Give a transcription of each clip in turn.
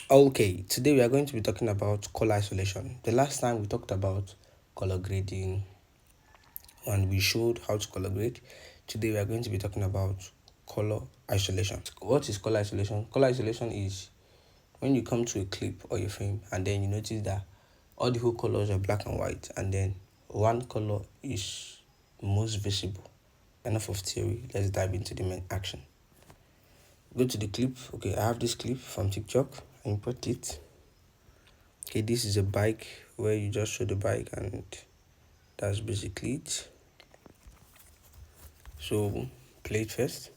Okay, today we are going to be talking about color isolation. The last time we talked about color grading and we showed how to color grade. Today we are going to be talking about color isolation. What is color isolation? Color isolation is when you come to a clip or a frame and then you notice that all the whole colors are black and white and then one color is most visible. Enough of theory, let's dive into the main action. Go to the clip. Okay, I have this clip from TikTok. I import it. Okay, this is a bike where you just show the bike and that's basically it. So play it first.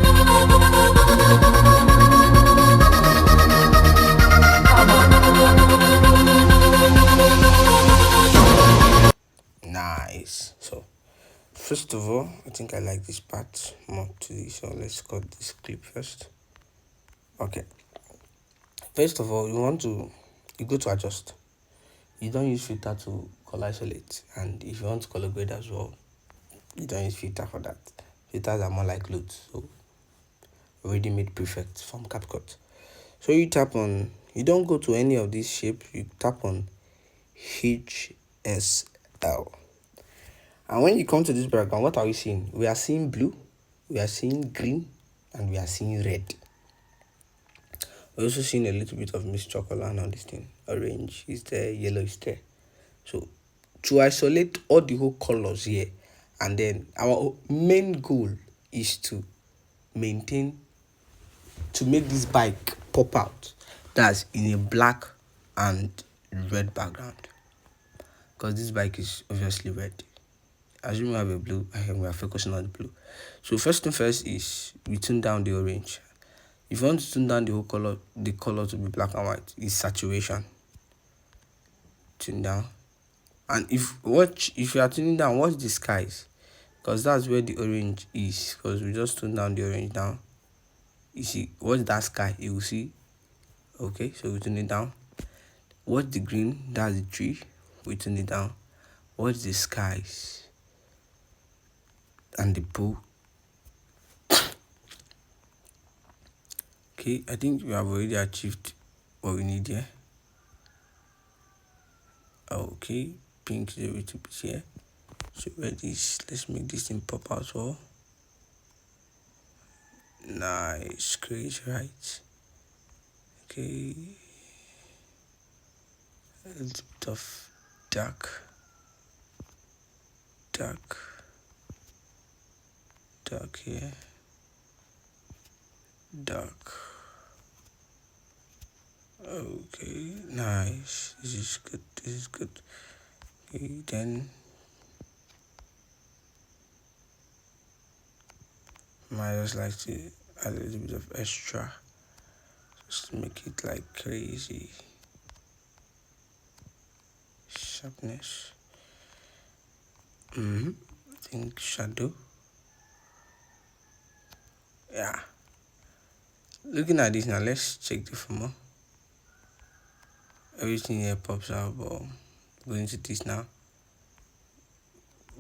Nice. So first of all, I think I like this part more to this, so let's cut this clip first. Okay, first of all, you go to adjust. You don't use filter to color isolate, and if you want to color grade as well, you don't use filter for that. Filters are more like loads, so already made prefect from CapCut. So you tap on, you don't go to any of these shapes, you tap on HSL. And when you come to this background, what are we seeing? We are seeing blue, we are seeing green, and we are seeing red. We're also seeing a little bit of mixed chocolate and all this thing. Orange is there, yellow is there. So to isolate all the whole colors here, and then our main goal is to maintain, to make this bike pop out. That's in a black and red background. Because this bike is obviously red. Assume we have a blue, and we are focusing on the blue. So first thing first is we tune down the orange. If you want to tune down the whole color, the color to be black and white, is saturation. Tune down. And if you are tuning down, watch the skies. Because that's where the orange is. Because we just tune down the orange down. You see, watch that sky, you will see. Okay, so we tune it down. Watch the green, that's the tree. We tune it down. Watch the skies and the pool. Okay, I think we have already achieved what we need here. Okay, pink is a little bit here. So let's make this thing pop out well. Nice, great, right? Okay, a little bit of dark, here, dark. Okay, nice. This is good. Okay, then I just like to add a little bit of extra just to make it like crazy sharpness. I think shadow. Yeah. Looking at this now, let's check the former. Everything here pops out, but going to this now.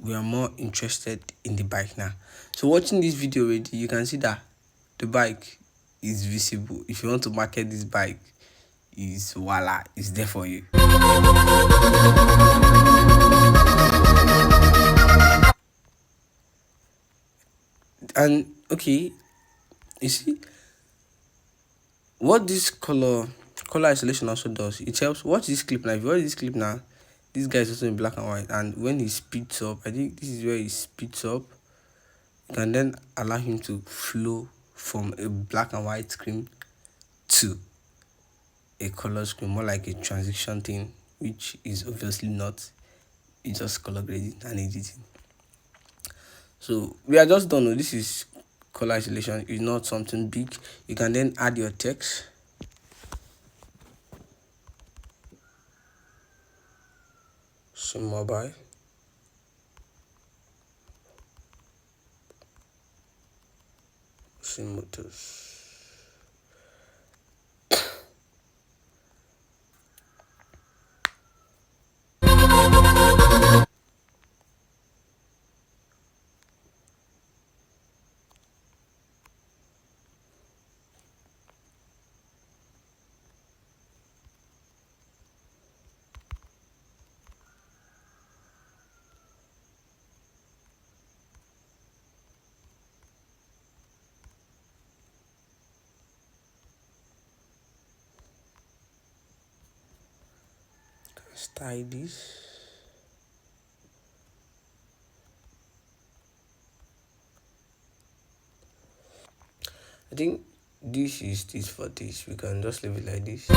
We are more interested in the bike now. So watching this video already, you can see that the bike is visible. If you want to market this bike, is voila, it's there for you. And okay, you see what this color isolation also does. It helps. Watch this clip now. If you watch this clip now, this guy is also in black and white, and when he speeds up, I think this is where he speeds up. You can then allow him to flow from a black and white screen to a color screen, more like a transition thing, which is obviously not. It's just color grading and editing. So we are just done. This is color isolation. It's not something big. You can then add your text. Sim mobile. Sim motors. Style this. I think this is this for this. We can just leave it like this.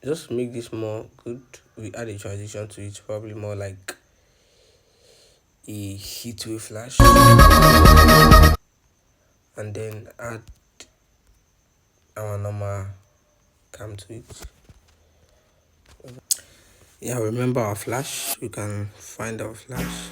Just make this more good. We add a transition to it, probably more like a heatwave flash, and then add our normal cam to it. Yeah, remember our flash. We can find our flash.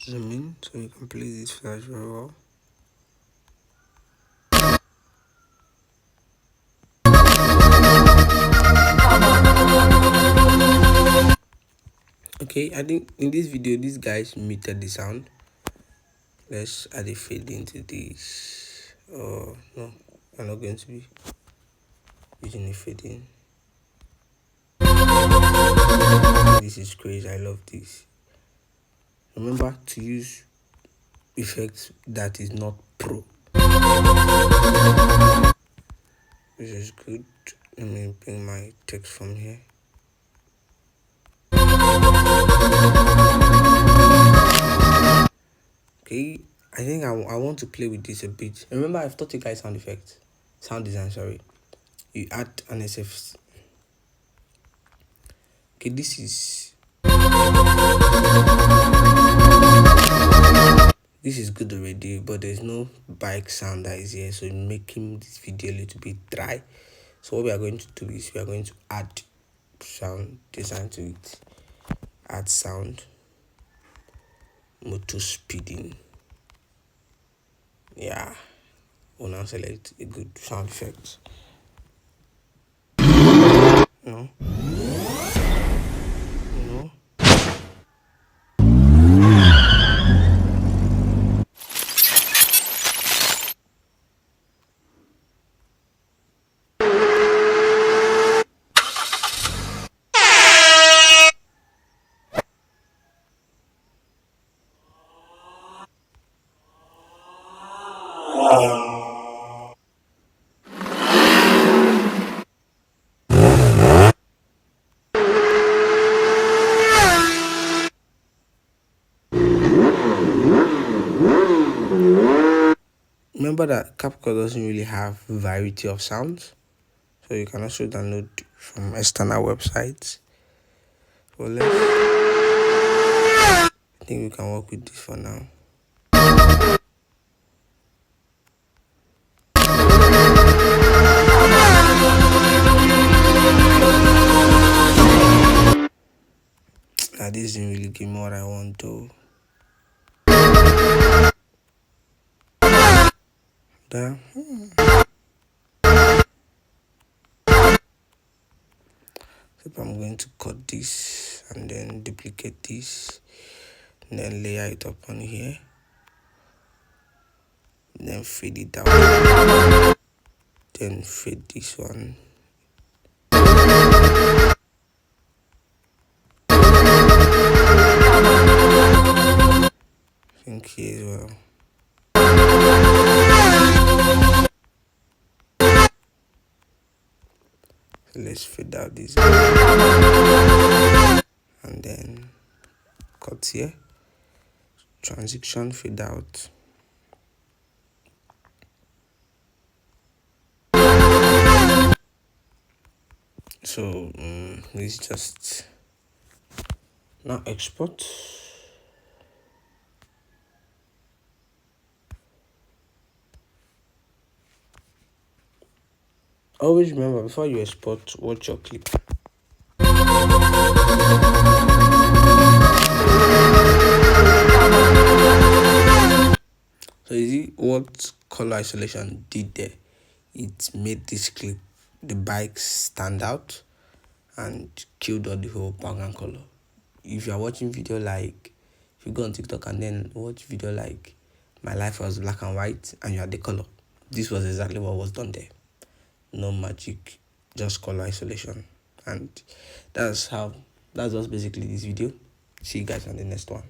Zoom in so you can play this flash very well. Okay, I think in this video these guys muted the sound. Let's add a fade into this. Oh no, I'm not going to be using a fade in. This is crazy. I love this. Remember to use effects that is not pro. This is good. Let me bring my text from here. Okay, I think I want to play with this a bit. Remember, I've taught you guys sound effects, sound design. Sorry, you add an SF. Okay, this is good already, but there's no bike sound that is here, so making this video a little bit dry. So what we are going to do is we are going to add sound design to it. Add sound, motor speeding. Yeah, we'll now select a good sound effect. No. No. Remember that CapCut doesn't really have variety of sounds, so you can also download from external websites. So I think we can work with this for now. This didn't really give me what I want to. There. So I'm going to cut this and then duplicate this, and then layer it up on here, and then fade it out, then fade this one. I think here as well. So let's fade out this and then cut here, transition, fade out. So this just now export. Always remember, before you export, watch your clip. So you see what color isolation did there? It made this clip, the bike, stand out and killed all the whole background color. If you are watching video like, if If you go on TikTok and then watch video like my life was black and white and you are the color, this was exactly what was done there. No magic, just color isolation. And that's just basically this video. See you guys on the next one.